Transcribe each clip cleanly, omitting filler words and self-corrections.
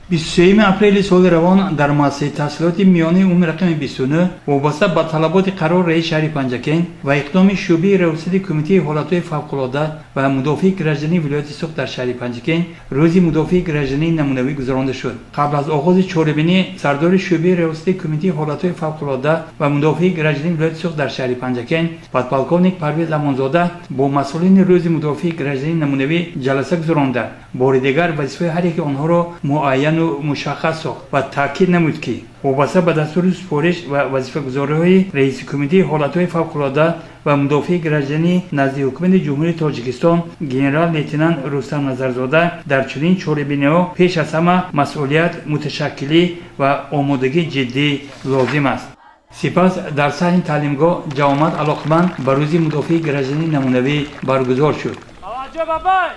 23 اپریل سال روان در مؤسسه تحصیلات میانه عمومی رقم 29 وابسته به طلبات قرار رئیس شهر پنجکین و اقدام شعبه رئیس کمیته حالات فوق‌العاده و مدافع گرجنی ولایت سوخت در شهر پنجکین روز مدافع گرجنی نمونوی گذرانده شد. قبل از آغاز چهاربینی سردار شعبه رئیس کمیته حالات فوق‌العاده و مدافع گرجنی ولایت سوخت در شهر پنجکین پادپالکونیک پرویز امانزاده با مسئولین روز مدافع گرجنی نمونوی جلسه گذرانده. بار دیگر وظیفه هر یک آنها را معین و مشخص ساخت و تاکید نمود که وابسته به دستور سپارش و وظیفه‌گزاری‌های رئیس کمیته حالت‌های فوق‌العاده و مدافع گرجنی نزد حکومت جمهوری تاجیکستان گنرال لیتنانت رستم نظرزاده در چنین چهاربینی‌ها پیش از همه مسئولیت، متشکلی و آمادگی جدی لازم است. سپس در صحن تعلیمگاه جوامع علاقمند به روز مدافع گرجنی نمونوی برگزار شد. توجه بابای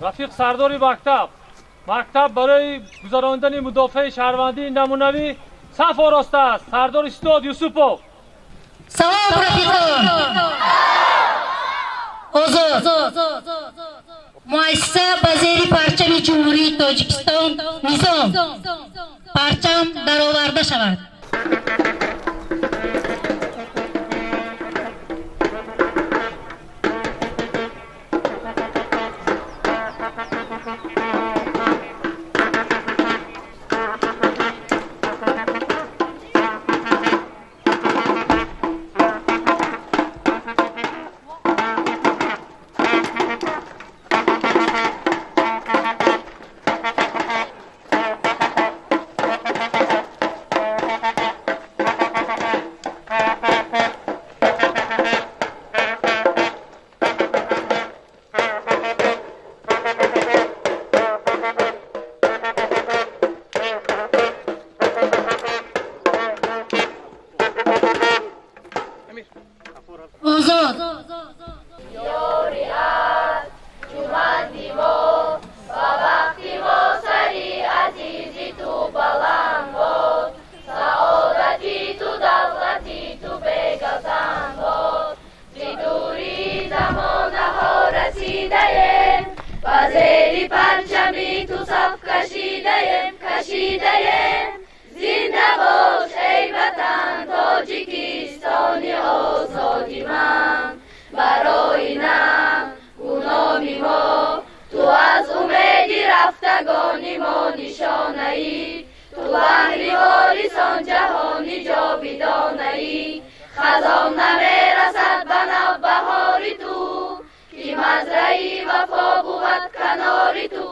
رفیق سرداری مکتب برای گذراندن مدافع شهروندی نمونوی صف آراسته است. سردار استاد یوسفوف. سلام رفیقان. حضور مؤسسه بزیر پرچم جمهوری تاجیکستان نظام پرچم درآورده شود. Bazeli parçami tu saf kaşideyim Zinde boş ey vatan Tacikistani azadiman برای نم اونامی ما تو از اومدی رفتگانی ما نشانه ای تو بحری هاریسان جهانی جاویدانه خزان نمیرسد به نوبهاری تو که مزرعی وفا بود کناری تو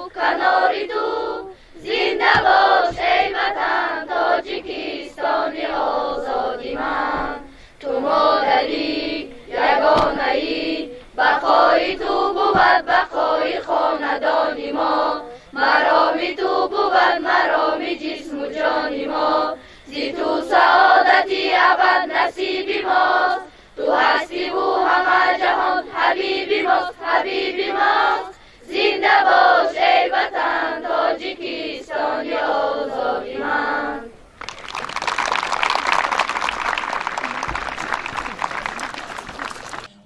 زنده باش ای وطن تاجیکستانی آزادی من تو مادری یگانه ای بقای تو بود بقای خاندانی ما مرامی تو بود مرامی جسم و جانی ما زی تو سعادتی ابد نصیبی ماست تو هستی و همه جهان حبیبی ماست زنده باش ای وطن تاجیکستانی آزادی من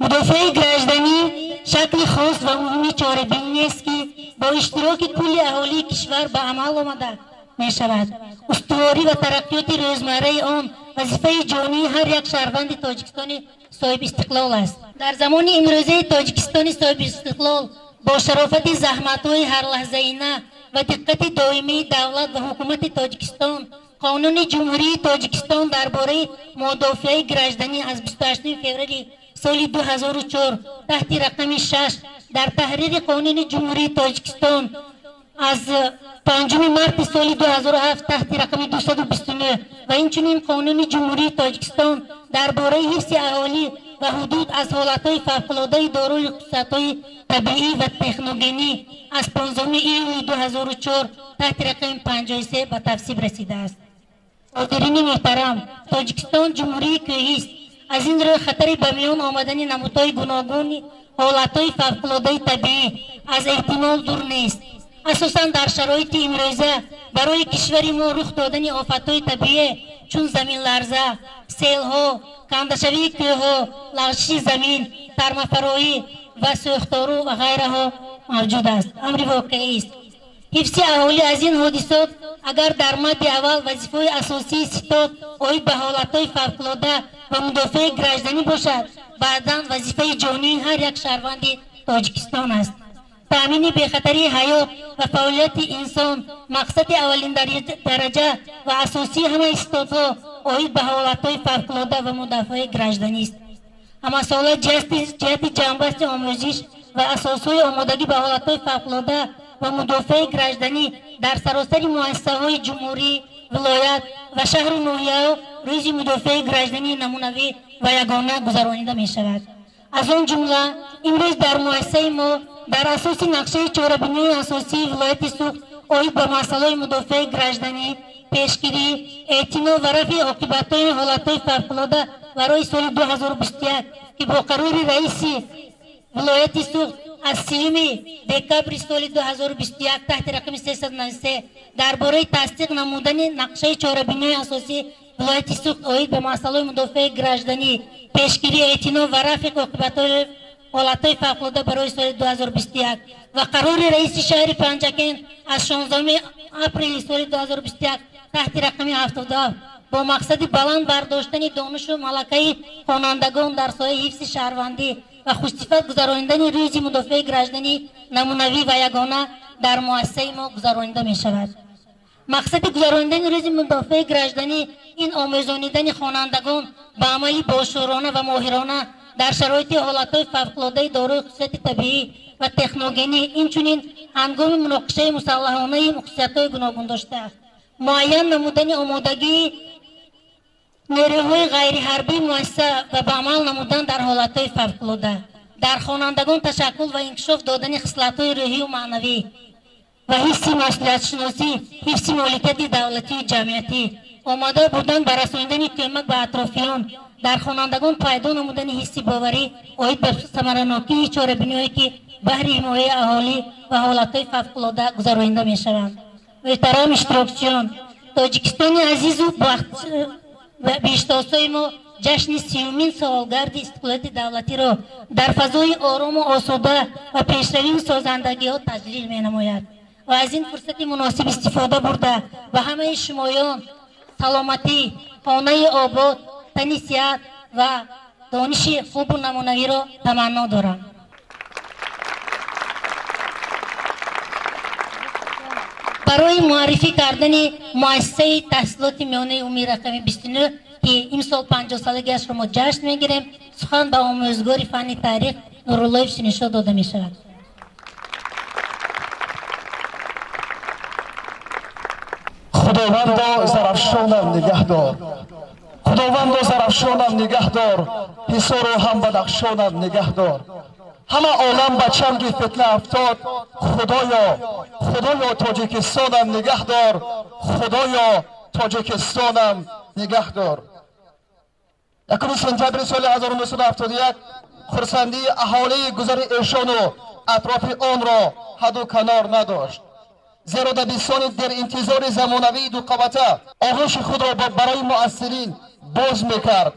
مدافع گرجدنی شکل خاص و عمومی چهاربینی است که با اشتراک کل اهالی کشور به عمل آمده می شود. استواری و ترقیات روزمره آن وظیفه جانی هر یک شهروند تاجیکستانی صاحب استقلال است. در زمان امروزه تاجیکستان صاحب استقلال با شرافت زحمت‌های هر لحظه اینا و دقت دائمی دولت و حکومت تاجیکستان قانون جمهوری تاجیکستان درباره مدافع گرجدنی از 28 فوریه سال 2004 تحت رقم 6 در تحریر قانون جمهوری تاجیکستان از 5 مارس سال 2007 تحت رقم 229 و اینچنین قانون جمهوری تاجیکستان درباره حفظ اهالی و حدود از حالتهای فوق‌العاده دارای خصوصیت‌های طبیعی و تکنوگنی از 15 ایلول 2004 تحت رقم 53 به تصویب رسیده است. حاضرین محترم، تاجیکستان جمهوری کوهی است. از این رو خطر به میان آمدن نمودهای گوناگون حالتهای فوق‌العاده طبیعی از احتمال دور نیست. اساساً در شرایط امروزه برای کشور ما رخ دادن آفتهای طبیعی چون زمین لرزه، سیل‌ها، کندشوی کوه‌ها، لغزش زمین، سرمافرایی و سوختارو و غیره ها موجود است. امر واقعی است. حفظ اهالی از این حادثات اگر در مد اول وظیفه اساسی ستاد اوید به حالتهای فوق‌العاده و مدافع گرجدنی باشد، بعداً وظیفه جانی هر یک شهروند تاجیکستان است. تامین بخطری حیات و فعالیت انسان مقصد اولین درجه و اساسی همه استادها اوید به حالتهای فوق‌العاده و مدافع گرجدنی است. اما سوال جهت جنبست آموزش و اساسهای آمادگی به حالتهای فوق‌العاده و مدافع گرجدنی در سراسر مؤسسه‌های جمهوری، ولایت و شهر نوحیه روز مدافع گرجدنی نمونوی و یگانه گذرانیده می شود. از آن جمله امروز در مؤسسه ما در اساس نقشه چهاربینی اساسی ولایت سوخت اوید به مسائل مدافع گرجدنی، پیشگیری، اعتنا و رفع عاقبت‌های حالتهای فوق‌العاده برای سال 2021 که با قرار رئیس ولایت سوخت از 3 دکامبر سال 2021 تحت رقم 393 درباره تصدیق نمودن نقشه چهاربینی اساسی ولایت سوخت اوید به مسائل مدافع گرجدنی، پیشگیری، اعتنا و رفع عاقبت‌های حالتهای فوق‌العاده برای سال 2021 و قرار رئیس شهر پنجکن از 16 اپریل سال 2021 تحت رقم 77 با مقصد بلند برداشتن دانش و ملکه خوانندگان در سایه حفظ شهروندی و خوشصفت گذراندن روز مدافع گرجدنی نمونوی و یگانه در مؤسسه ما گذرانیده می شود. مقصد گذراندن روز مدافع گرجدنی این آموزانیدن خوانندگان به عملی باشورانه و ماهرانه در شرایط حالتهای فوق‌العاده دارای خصوصیت طبیعی و تکنوگنی، اینچنین هنگام مناقشه مسلحانه خصوصیت‌های گوناگون داشته است. معین نمودن آمادگی نیروهای غیر حربی مؤسسه و به عمل نمودن در حالتهای فوق‌العاده، در خوانندگان تشکل و انکشاف دادن خصلت‌های روحی و معنوی و حس مسئولیت شناسی، حفظ مالکیت دولتی و جمعیتی، آماده بودن بر رساندن کمک به اطرافیان، در خوانندگان پیدا نمودن حس باوری اوید به ثمره‌ناکی چهاربینی‌هایی که بهر حمایت اهالی و حالتهای فوق‌العاده گذرانیده می‌شوند. محترم اشتراکچیان، تاجیکستان عزیز و بیشتاسای ما جشن 30مین سالگرد استقلال دولتی را در فضای آرام و آسوده و پیشروی سازندگی‌ها تجلیل می‌نماید و از این فرصت مناسب استفاده برده و همه شمایان سلامتی، خانه آباد، تن صحت و دانش خوب و نمونوی را تمنا دارم. برای معرفی کردن مؤسسه تحصیلات میانه عمومی رقم 29 که امسال 50 سالگیش را ما جشن میگیریم، سخن به آموزگار فن تاریخ نورالله سینشا داده می شود. خداوند زرافشانم نگه دار، خداوند زرافشانم نگه دار، حصار و هم بدخشانم نگه دار. همه عالم به چنگ فتنه افتاد، خدایا تاجیکستانم نگه دار، خدایا تاجیکستانم نگه دار. 1 سپتامبر سال 1971 خرسندی اهالی گذر ایشان و اطراف آن را حد و کنار نداشت، زیرا دبستان در انتظار زمانوی دو قوته آغوش خود را برای مؤثرین باز میکرد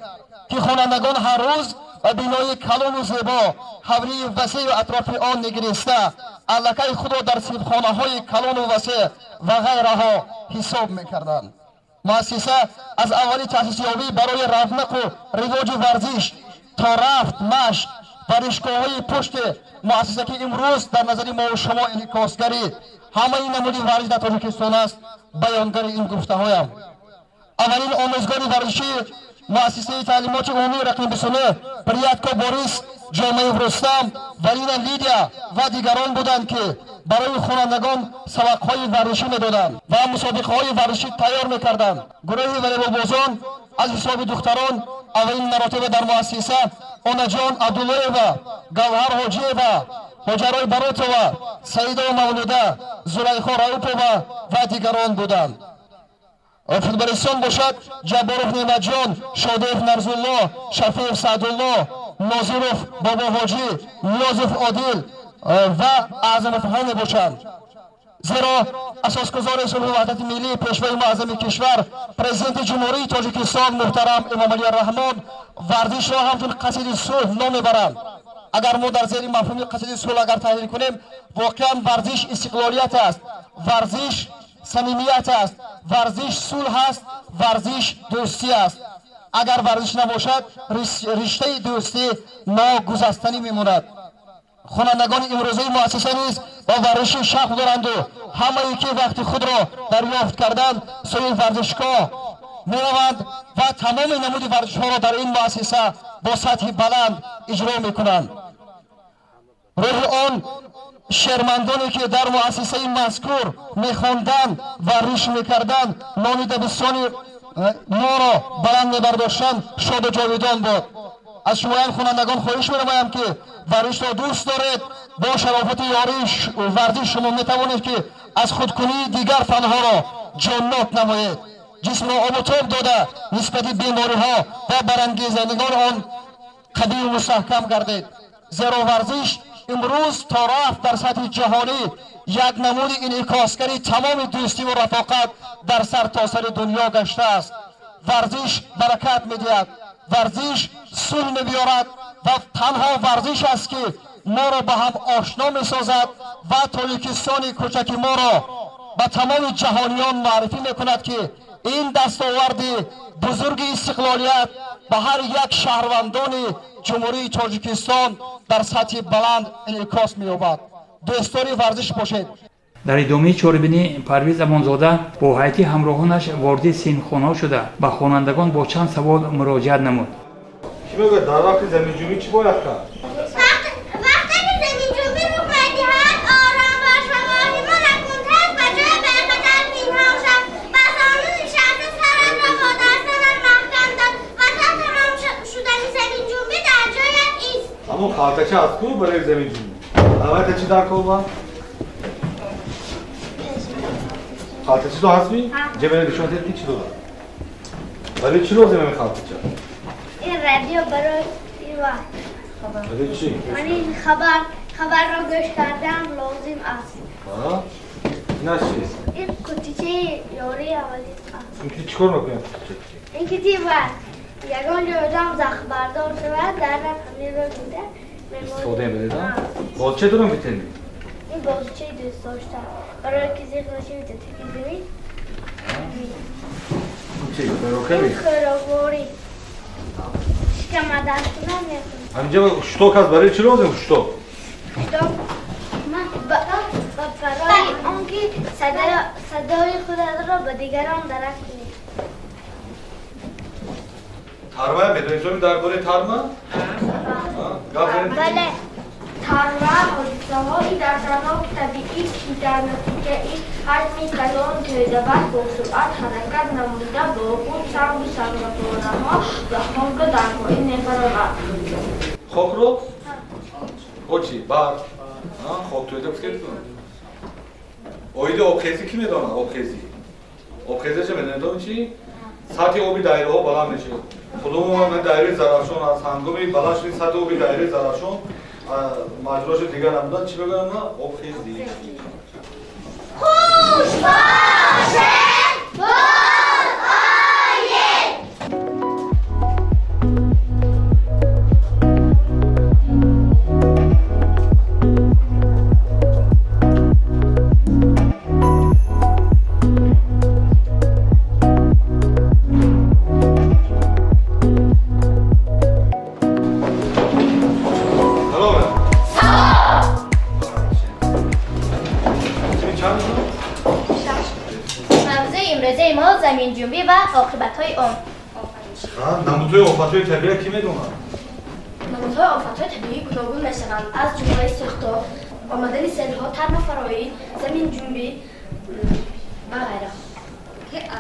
که خوانندگان هر روز و بینای کلان و زیبا حوری وسیع و اطراف آن نگریسته علکه خود را در صیبخانه های کلان و وسیع و غیره ها حساب میکردند. مؤسسه از اولی تأسیس یابی برای رونق و رواج ورزش تا رفت مشق ورزشگاه‌های پشت مؤسسه که امروز در نظر ما و شما انعکاسگری همه این نمودی ورزش در تاجیکستان است، بیانگر این گفته هایم. اولین آموزگار ورزشی مؤسسه تعلیمات عمومی رقم 29 پریاتکا بوریس، جامعه رستم، ولینا لیدیا و دیگران بودند که برای خوانندگان سبق‌های ورزشی می‌دادند و مسابقه‌های ورزشی تیار می‌کردند. گروه والیبال‌بازان از حساب دختران اولین مراتب در مؤسسه آناجان عبدالله‌یوا، گوهر حاجی‌یوا، هاجرای براتова، سعیده مولوده، زلیخا رئوپова و دیگران بودند. فوتبالیستان باشد جبارов نعمتجان، شادیев نرزالله، شفیع سعدالله، ناظرov بابا حاجی، نیازov عادل و اعظمov همه باشند. زیرا اساسگزار صلح وحدت ملی پیشوای معظم کشور پرزیدنت جمهوری تاجیکستان محترم امام علی الرحمن ورزش را همچون قصید صلح نام میبرند. اگر ما در زیر مفهوم قصید صلح اگر تحلیل کنیم، واقعا ورزش استقلالیت است، ورزش صمیمیت است، ورزش صلح است، ورزش دوستی است. اگر ورزش نباشد رشته دوستی ناگسستنی میماند. خوانندگان امروزه مؤسسه نیز با ورزش شوق دارند و همه‌ای که وقت خود را دریافت کردند سوی ورزشگاه میروند و تمام نمود ورزش‌ها را در این مؤسسه با سطح بلند اجرا میکنند. روح آن شهروندانی که در مؤسسه مذکور میخواندند ورزش میکردند نام دبستان ما را بلند میبرداشتند شاد و جاویدان باد. از شمایان خوانندگان خواهش می‌نمایم که ورزش را دوست دارید. با شرافت یاری ورزش شما میتوانید که از خودکنی دیگر فنها را جنات نمایید. جسم را آب و تاب داده نسبت بیماری‌ها و برانگیزندگان آن قوی و مستحکم گردید. زیرا ورزش امروز تا رفت در سطح جهانی یک نمود انعکاسگری تمام دوستی و رفاقت در سرتاسر دنیا گشته است. ورزش برکت می‌دهد، ورزش صلح می‌بیارد و تنها ورزش است که ما را به هم آشنا می‌سازد و تاجیکستان کوچک ما را به تمام جهانیان معرفی می‌کند که این دستاورد بزرگ استقلالیت به هر یک شهروندان جمهوری تاجیکستان در سطح بلند انعکاس می‌یابد. دوستان ورزش باشید. در ادامه چاره‌بینی پرویز امانزاده با هیئت همراهانش وارد سینخانه شده به خوانندگان با چند سوال مراجعت نمود. چی میگه در وقت زمین‌جویی چی باید کرد؟ وقتی که زمین‌جویی می‌کنی هر آرام باش و واهمه نکنتر و جای برخطر پنهان شد. بسانون نشسته سرت را با دستانت محکم داد و تا تمام شدن زمین‌جویی در جایت ایست. همون خالتچه از کو برای زمین‌جویی؟ البته چی در کار با؟ خالتچه تو هستی؟ جبهه نشون دادی چی داره؟ ولی چی لازمه این خالتچه؟ این رادیو برای این وقت. برای چی؟ این خبر را گوش کردن لازم است. ها؟ این چیست؟ این کتیچه یاری اولی است. این که چیکار می‌کنی؟ این کتی باید یگان جایدام زخم بردار شود در همین رو دیده سوده بدیدم؟ باز چه دارم بیتنی؟ این بازوچه دوست داشتم برای که زیخ نشی میده تکیزی چی؟ برای این خیلی؟ خیراواری شکم دستونم میکنم همینجا شتوک هست برای چی لازم شتوک؟ برای آنکه صدای خود را به دیگران درک کنید. ترمه بدونی زمین درباره ترمه؟ بله ترمه حادثه‌هایی در صنایع طبیعی که در نتیجه حجم کلان تیزابت با سرعت حرکت نموده با خود سنگ و سنگ‌پاره‌ها و خاک را در پایین می‌برد. خاک رو؟ او چی؟ بر؟ خاک تویده بسکت کنه؟ اویده آبخیزی کی میدانه؟ آبخیزی آبخیزی چه میدانه چی؟ سطح آبی دایره ها بلند میشه. خودمون من دایره زرافشان از هنگامی بلند شدیم سطح آبی دایره زرافشان مجراش دیگر نبودن چی بگم نه؟ آبخیزی. خوش باشه زمین جنبی و عاقبت‌های آن. نمودهای آفت‌های طبیعی کی میدونه؟ نمودهای آفت‌های طبیعی گوناگون می‌شوند از جمله سیل‌ها، آمدن سیل‌ها، طرح فرایی، زمین جنبی و غیره.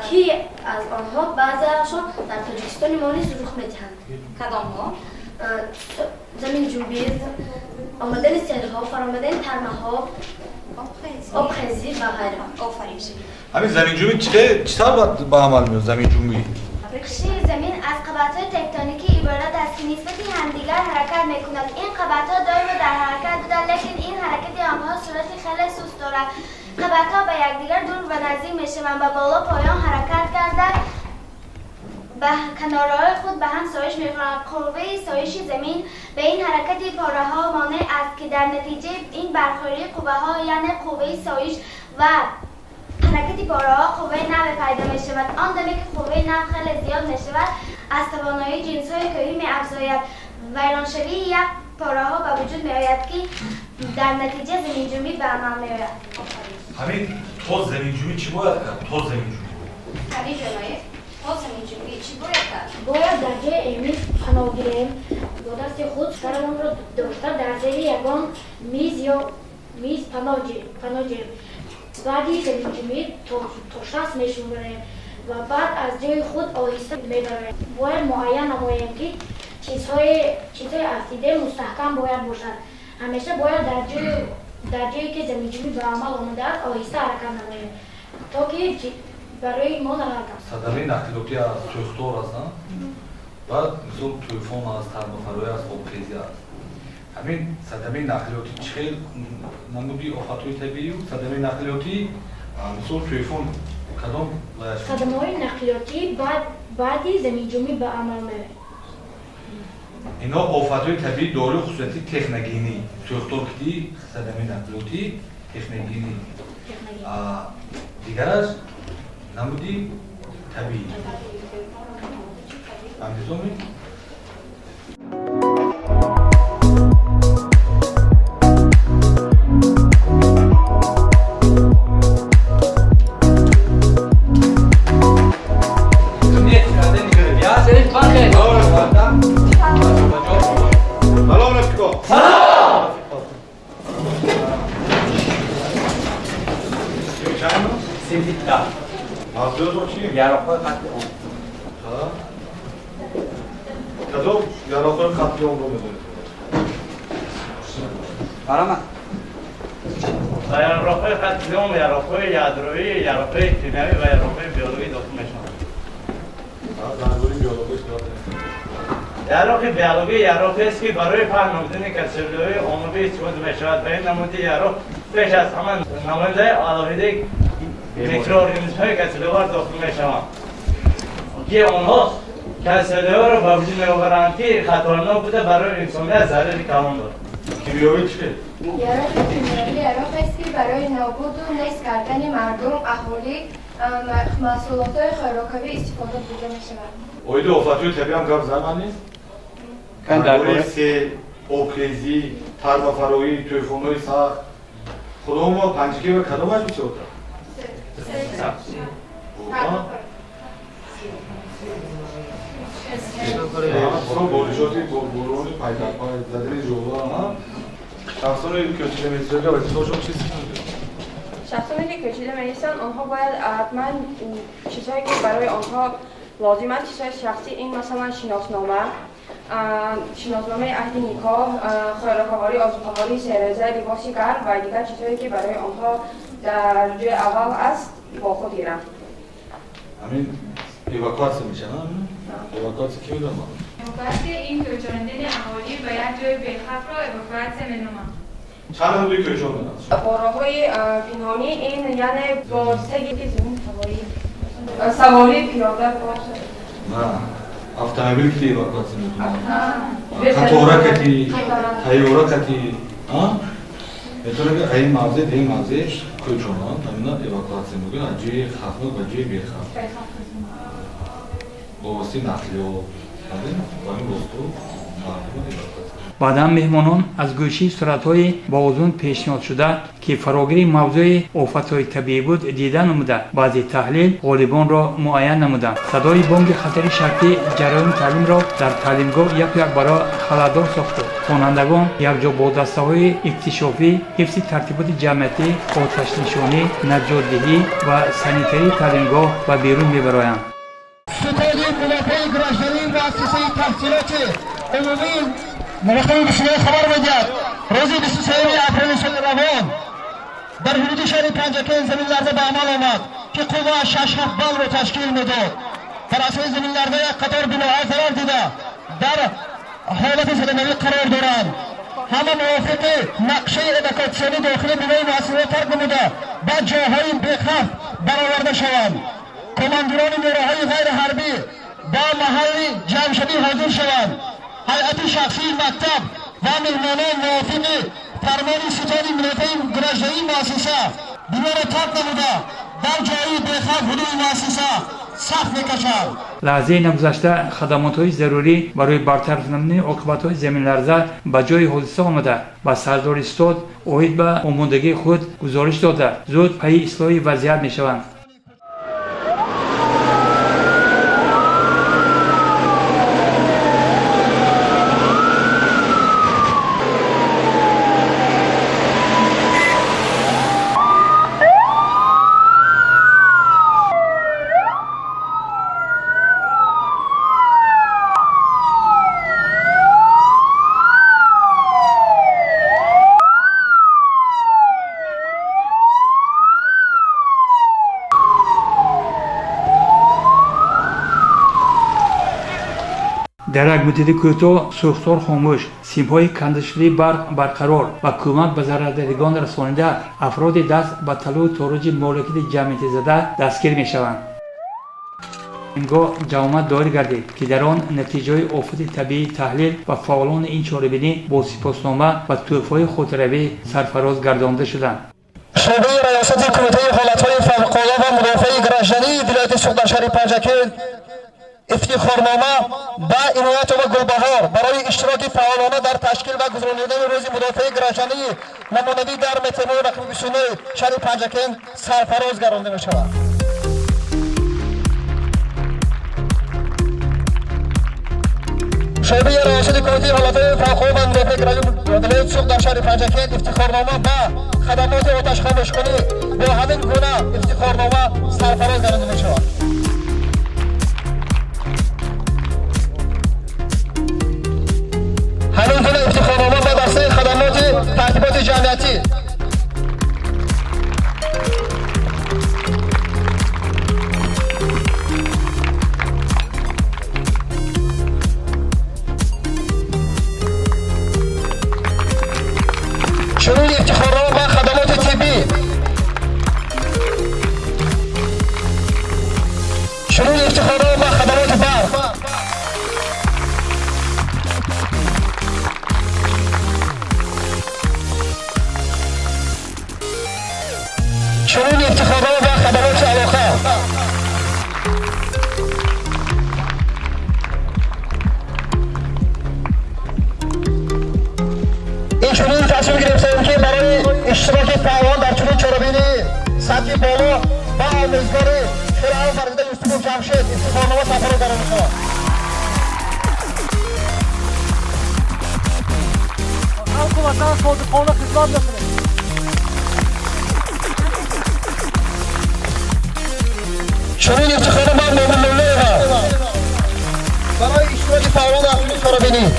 که از آنها بعضی‌هاشان در تاجیکستان ما نیز رخ می‌دهند. کدام‌ها؟ زمین جنبی، آمدن سیل‌ها، فرآمدن طرح‌ها، آبخیزی و غیره. آفرین. همین زمین جنبی چطور باید به عمل میاد زمین جنبی؟ بخشی زمین از قبضات تکتونیکی عبارت است که نسبت همدیگر حرکت می‌کنند. این قبضات دائما در حرکت بودند لیکن این حرکت آنها صورت خیلی سست دارد. قبضات به یکدیگر دور و نزدیک می‌شوند و بالا پایان حرکت کرده به کنارهای خود به هم سایش می‌کنند. قوه سایش زمین به این حرکت پاره‌ها مانع است که در نتیجه این برخوردی قوه‌ها یعنی قوه سایش و حرکت پاره‌ها قوه نو پیدا می شود. آن دمی که قوه نو خیلی زیاد می شود از توانایی جنس‌های کوهی می افزاید. ویرانشوی یک پاره‌ها به وجود می آید که در نتیجه زمین جنبی به عمل می آید. همین تو زمین جنبی چی باید کرد؟ تو زمین جنبی همین جنایت تو زمین جنبی چی باید کرد؟ باید در جای علمی پناه گیریم با دست خود سرمان را داشته در زیر یگان میز یا میز پناه گیریم. بعدی زمین جنبی تا 60 میشماریم و بعد از جای خود آهسته میبریم. باید معین نماییم که چیزهای افزوده مستحکم باید باشد. همیشه باید در جایی که زمین جنبی به عمل آمده است آهسته حرکت نماییم تا که برای ما نلرزد. صدمه نقلیاتی از ترختور است نه؟ بعد مثل طوفان است، ترمافروی است، آبخیزی است. همین صدمه نقلیاتی چه نمودی آفت‌های طبیعی و صدمه نقلیاتی مثل طوفان کدام باید شد؟ صدمه‌های نقلیاتی بعدی زمین جنبی به عمل می‌آید. اینا آفت‌های طبیعی دارای خصوصیت تکنگینی. ترختور کدی صدمه نقلیاتی تکنگینی. دیگرش نمودی طبیعی. فهمیدی؟ یراقای قتل عام. کدوم یراقای قتل عام رو می‌دونید؟ برام یراقای قتل عام، یراقای یادرویی، یراقای کیمیایی و یراقای بیولوژی داخل میشن. درباره بیولوژی صحبت کنیم. یراقای بیولوژی یراقی است که برای فهمیدن کسل‌های عمومی استفاده می‌شود. به این نمودی یراق پیش از همان نماینده علاوه میکروارگانیسم‌های کسل‌وار داخل می‌شوند که آنها کسل‌ها را به وجود می‌آورند که خطرناک بوده برای انسانیت ضرری کلان دارد. کیمیایی چیه؟ یراق کیمیایی یراق است که برای نابود و نیست کردن مردم، اهالی، محصولات خوراکی استفاده بوده می‌شود. اوید آفت‌های طبیعی هم گفت زمان نیست؟ درباره سیل، آبخیزی، ترمافروی، طوفان‌های سخت کدام ما پنجگی و کدامش میشه اوتا؟ برو بولیجاتی برونی پیدا زدنی جولا ها شخصانی که چیزی می‌سازه و چیزشون چیزی شخصانی که کوچیده می‌نویسند آنها باید حتما چیزهایی که برای آنها لازم است چیزهای شخصی این مثلا شناسنامه عهد نکاح، خوراک‌آوری، آزاده‌آوری، سررزه، لباسی گرم و دیگر چیزهایی که برای آنها در جای اول است با خود گیرند. همین ایواکواسیون میشه نه؟ ایواکواسیون کی می‌دونه؟ ایواکواسیون این کوچاندن اهالی به یک جای بی‌خطر را ایواکواسیون می‌نامند. چند نمودی کوچاندن است؟ راه‌های پنهانی این یعنی واسطه زمین سواری پیاده باشه. نه автомобиль کی ایواکواسیون می‌دونه؟ قطار کتی، طیاره کتی، ها؟ می‌تونه که این موضوع این موضوع کوچاندن همینا ایواکواسیون میگن از جای خطرناک به جای بی‌خطر. با واسطه نقلیه و با این واسطه بعدا مهمانان از گوشی صورت‌های با اوزون پیشنهاد شده که فراگیری موضوع آفت‌های طبیعی بود دیده نموده. بعضی تحلیل غالبان را معین نمودند. صدای بانگ خطر شرطی جریان تعلیم را در تعلیمگاه یک برای خلأدار ساخته. خوانندگان یکجا با دسته‌های اکتشافی، حفظ ترتیبات جمعیتی، آتش نشانی، نجات دهی و سانیتری تعلیمگاه و بیرون می‌برند. ستاد منافع گراجداری مؤسسه تحصیلات عمومی مرخصی به شما خبر می‌دهد روز 23 اپریل سال روان در حدود شهر پنجکین زمین لرزه به عمل آمد که قوه 6 بال را تشکیل میداد. در اثر زمین لرزه یک قطار بناها ضرر دیده در حالت صدمه‌ای قرار دارند. همه موافق نقشه اواکواسیونی داخل بنای مؤسسه ترک نموده به جاهای بی‌خوف برآورده شوند. کماندران نیروهای غیر حربی با محل جمع‌شدی حاضر شوند. هیئت شخصی مکتب و مهمانان موافق فرمان ستاد منافع گراجداری مؤسسه بنا را ترک نموده در جایی بخواه حدود مؤسسه صف میکشند. لحظه نگذشته خدمات‌های ضروری برای برطرف نمودن عاقبت‌های زمین لرزه به جای حادثه آمده و سردار استاد اوید به آمادگی خود گزارش داده زود پی اصلاح وضعیت می‌شوند. در یک مدت کوتاه سوختار خاموش، سیم‌های کندشده برق برقرار و کمک به ضرردیدگان رسانیده افراد دست به طلا و تاراج مالکیت جمعیت زده دستگیر می‌شوند. اینگاه جوامع دایر گردید که در آن نتیجه آفات طبیعی تحلیل و فعالان این چاره‌بینی با سپاسنامه و تحفه‌های خودروی سرفراز گردانده شدند. شعبه ریاست کمیته حالت‌های فوق‌العاده و مدافع گرجنی ولایت سوخدرشهر پنجکل افتخارنامه با عنایت و گلبهار برای اشتراک فعالانه در تشکیل و گذراندن روز مدافع گرجنی نمونه‌ای در مترو رقم 29 شهر پنجکل سرفراز گردانده می‌شود. شعبه ریاست کمیته حالت‌های فوق‌العاده و مدافع گرجنی ولایت سوخدرشهر پنجکل افتخارنامه با خدمات آتش خاموش‌کنی با همین گونه افتخارنامه سرفراز گردانده می‌شود. همین گونه افتخارنامه با دسته خدمات ترتیبات جمعیتی چنین افتخارنامه با خدمات طبی چنین افتخارنامه با خدمات برق چنین افتخارنامه و خدمات علاقه این چنین تصمیم گرفتیم که برای اشتراک فعال در چنین چاره‌بینی سطح بالا و آموزگاری فرعون فرزند یوسف جمشید افتخارنامه سرفراز گردانده شود. خلق وطن صادقانه خدمت بکنید. چنین افتخارنامه مومن مولوی برای اشتراک فعالان در چنین چاره‌بینی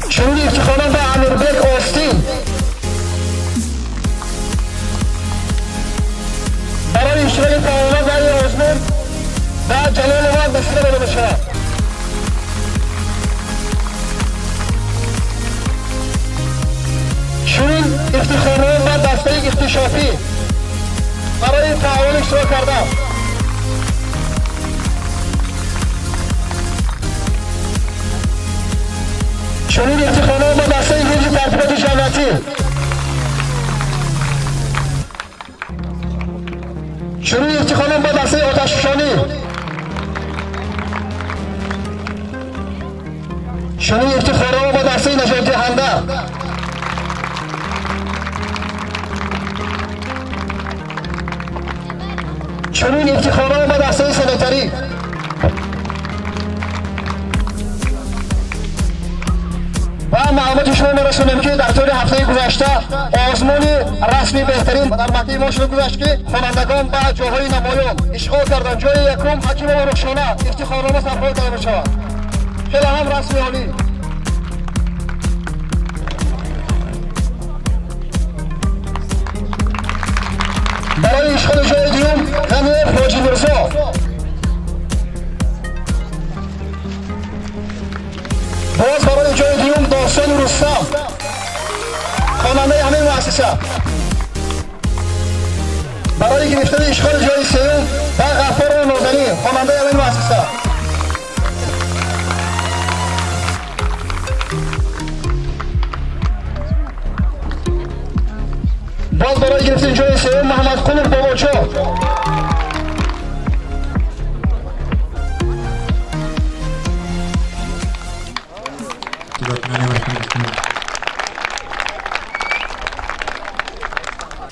چنین افتخارنامه به امیربک آستین برای اشتراک فعالان در آزمون و جلال آباد وسیله داده می‌شود. چنین افتخارنامه و دسته اکتشافی برای فعال اشتراک کرده چنین افتخارنامه و دسته روز ترتیبات جمعیتی چنین افتخارنامه و دسته آتشفشانی چنین افتخارنامه و دسته نجات دهنده چنین افتخارنامه و دسته سنتری و معلومات شما می‌رسونیم که در طول هفته گذشته آزمون رسمی بهترین در مقطع ما شده گذشت که خوانندگان به جاهای نمایان اشغال کردند. جای یکم حکیم رخشانه افتخارنامه سرفراز کرده می‌شود. خیلی هم رسمی عالی. برای اشغال جای دیوم غنی حاجی مرزا باز برای جای دیوم داستان رستم خواننده همین مؤسسه برای گرفتن اشغال جای سوم و غفار نازنی خواننده همین مؤسسه جای گرفتن جای سوم محمد قلوب باباچا.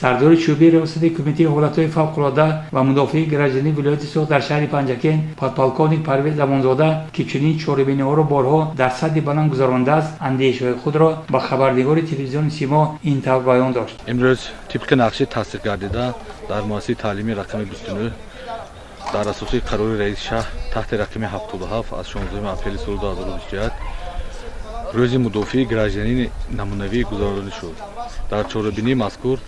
سردار شعبه ریاست کمیته حالتهای فوق‌العاده و مدافع گرجنی ولایت سوخت در شهر پنجکین پادپالکان پرویز زمانزاده که چنین چاره‌بینی‌ها را بارها در سطح بلند گذرانده است اندیشه‌های خود را با خبرنگار تلویزیون سیما اینطور بیان داشت. امروز طبق نقشه تصدیق گردیده در مؤسسه تعلیمی رقم 29 در اساس قرار رئیس شهر تحت رقم 77 از 16 اپریل سال 2021 روز مدافع گرجنی نمونوی گذراندگی شد. در چاره‌بینی مذکور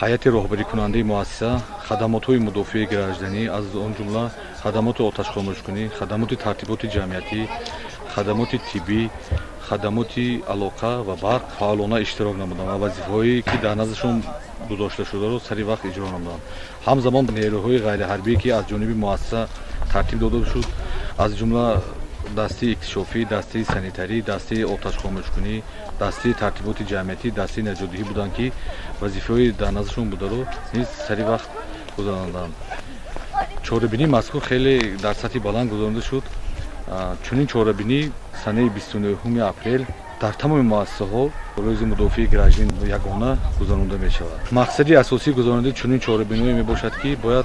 هیئت راهبری کننده مؤسسه خدمات‌های مدافع گرجنی از آن جمله خدمات آتش خاموشکنی، خدمات ترتیبات جمعیتی، خدمات طبی، خدمات علاقه و برق فعالانه اشتراک نمودند و وظیفه‌هایی که در نظرشون گذاشته شده را سری وقت اجرا نمودند. همزمان نیروهای غیر حربی که از جانب مؤسسه ترتیب داده شد از جمله دسته اکتشافی، دسته سانیتری، دسته آتش خاموشکنی، دسته ترتیبات جمعیتی، دسته نجاتدهی بودند که وظیفه‌های در نظرشون بوده رو نیز سری وقت گذراندند. چاره‌بینی مذکور خیلی در سطح بلند گذرانده شد. چنین چاره‌بینی سنه 29 اپریل در تمام مؤسسه‌ها روز مدافع گرجنی یگانه گذرانده می‌شود. مقصدی اساسی گذراندن چنین چاره‌بینی میباشد که باید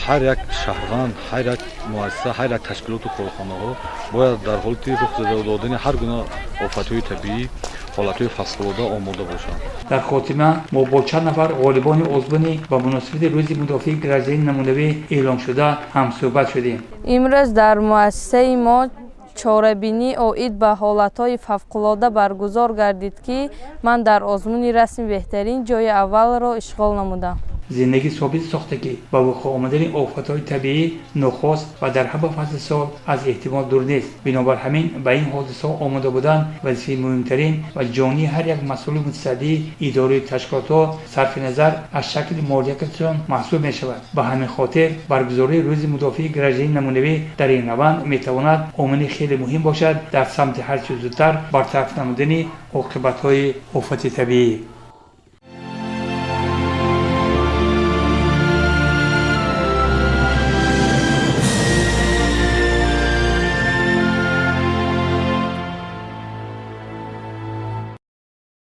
هر یک شهروند، هر یک مؤسسه، هر یک تشکیلات و کارخانه‌ها باید در حالت رخ دادن هر گونه آفت‌های طبیعی، حالت‌های فوق‌العاده آماده باشند. در خاتمه ما با چند نفر غالبان عضوانی با مناسبت روز مدافع گرجنی نمونوی اعلام شده هم صحبت شدیم. امروز در مؤسسه ما چاره‌بینی اوید به حالت‌های فوق‌العاده برگزار گردید که من در آزمون رسمی بهترین جای اول را اشغال نمودم. زندگی ثابت ساخته که با وقوع آمدن آفت‌های طبیعی نخست و در همه فصل سال از احتمال دور نیست. بنابر همین به این حادثه آماده بودن وظیفه مهمترین و جانی هر یک مسئول متصدی اداره تشکیلات صرف نظر از شکل مالکیتشان محسوب می شود. به همین خاطر برگزاری روز مدافع گرجنی نمونوی در این روند می تواند عامل خیلی مهم باشد در سمت هر چه زودتر برطرف نمودن عاقبت‌های آفات طبیعی.